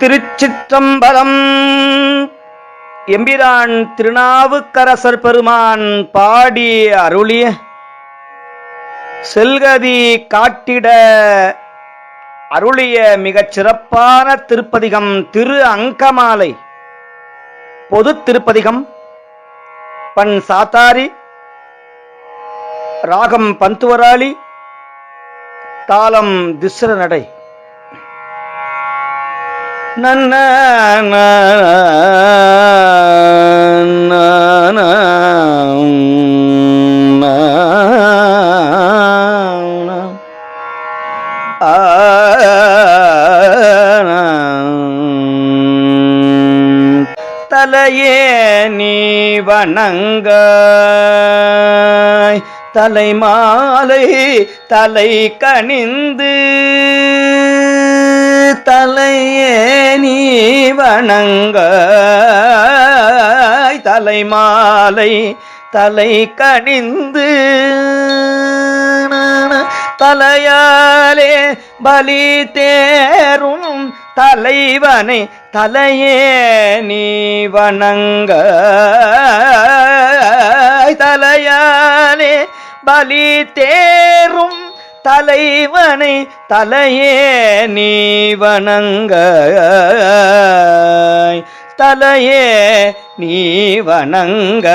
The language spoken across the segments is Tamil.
திருச்சிற்றம்பலம். எம்பிரான் திருநாவுக்கரசர் பெருமான் பாடி அருளிய செல்கதி காட்டிட அருளிய மிகச் சிறப்பான திருப்பதிகம் திரு அங்கமாலை. பொது திருப்பதிகம். பண் சாத்தாரி, ராகம் பந்துவராளி, தாளம் திஸ்ர நடை. நன்ன தலையே நீ வணங்காய், தலைமாலை தலை கனிந்து, தலையே நீ வணங்காய், தலைமாலை தலை கனிந்து, தலையாலே பலி தேரும் தலைவனை தலையே நீ வணங்காய், தலையாலே பலி தேரும் தலைவனை தலையே நீ வணங்காய், தலையே நீ வணங்காய்.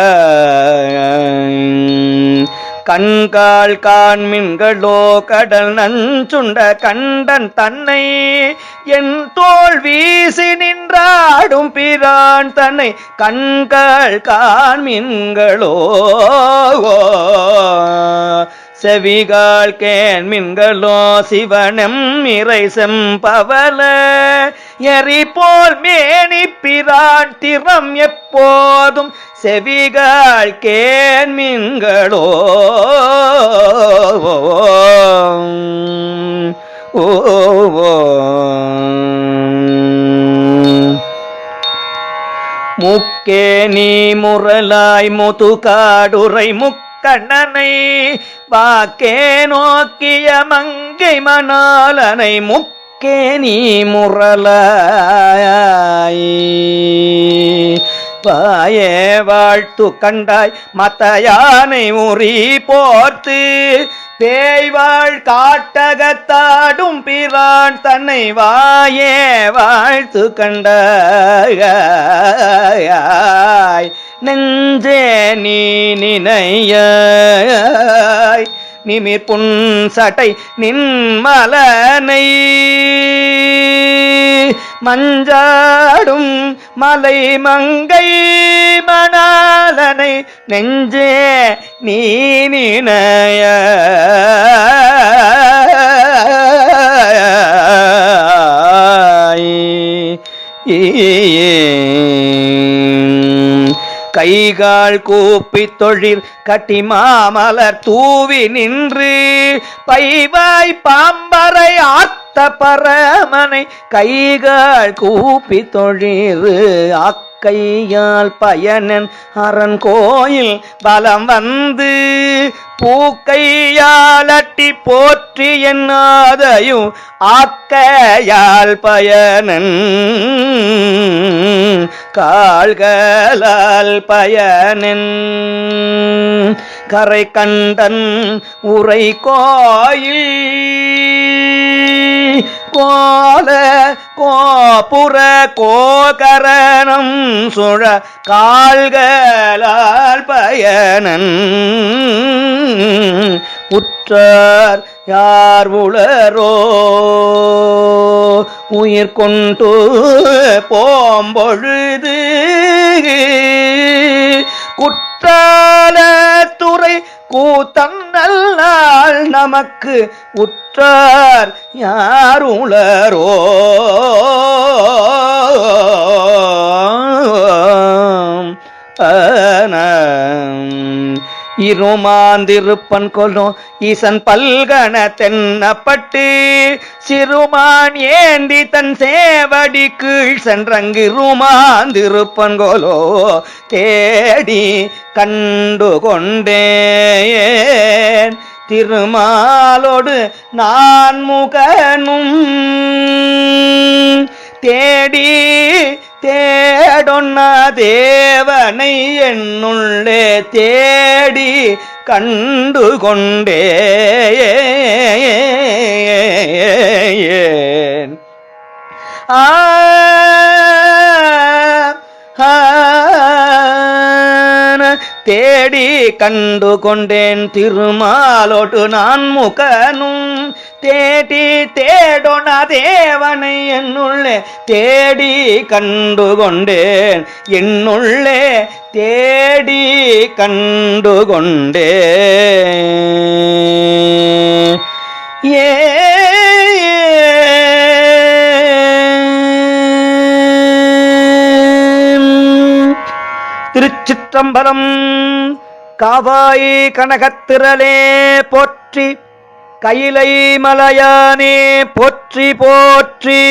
கண்கால் காண்மின்களோ கடல் நஞ்சுண்ட கண்டன் தன்னை, என் தோல் வீசி நின்றாடும் பிரான் தன்னை கண்கால் காண்மின்களோ, செவிகால் கேண்மின்களோ சிவனம் இறை செம்பவல எரி போல் மேனி பிரான் திறம் எப்போதும் செவிகால் கேண்மின்களோ. முக்கே நீ முரலாய் முதுகாடுரை கண்ணனை வாக்கே நோக்கிய மங்கை மணாலனை முக்கே நீ முரலாய் பாயே வாழ்த்து கண்டாய் மத்தையானை உரி போர்த்து பேய்வாழ் காட்டகத்தாடும் பிரான் தன்னை வாயே வாழ்த்து கண்டாய், நெஞ்சே நீ நினையாய் நிமிர் புன் சட்டை நின்மலனை மஞ்சாடும் மலை மங்கை மணாலனை நெஞ்சே நீ நினையாய். கைகால் கூப்பி தொழில் கட்டி மாமலர் தூவி நின்று பைவாய் பாம்பரை ஆத்த பரமனை கைகால் கூப்பி தொழில் கையால் பயனன் அரண் கோயில் பலம் வந்து பூக்கையாலட்டி போற்றி என்னாதையும் ஆக்கையால் பயனன் கால்களால் பயனன் கரை கண்டன் உரை கோயில் கோல கோபுர கோகரணம் சுழ கால்களால் பயனன் உற்றார் யார் உளரோ உயிர் கொண்டு போம்பொழுது குற்றால துறை கூத்தன்னல்லால் நமக்கு உற்றார் யார் உளரோ. இருமாந்திருப்பன் கொலோ ஈசன் பல்கண தென்னப்பட்டு சிறுமான் ஏந்தி தன் சேவடி கீழ் சென்றங்கிருமாந்திருப்பன் கொலோ தேடி கண்டு கொண்டேன் திருமாலோடு நான் முகனும் தேடி தேடொன்னா தேவனை என்னுள்ளே தேடி கண்டு கொண்டேன். ஆ தேடி கண்டு கொண்டேன் திருமாலோடு நான் முகனும் தேடி தேடொன தேவனை என்னுள்ளே தேடி கண்டு கொண்டேன். என்னுள்ளே தேடி கண்டு கொண்டேன். ஏ திருச்சிற்றம்பலம். காவாய் கனகத்திரளே போற்றி, கையிலை மலையானே போற்றி போற்றி.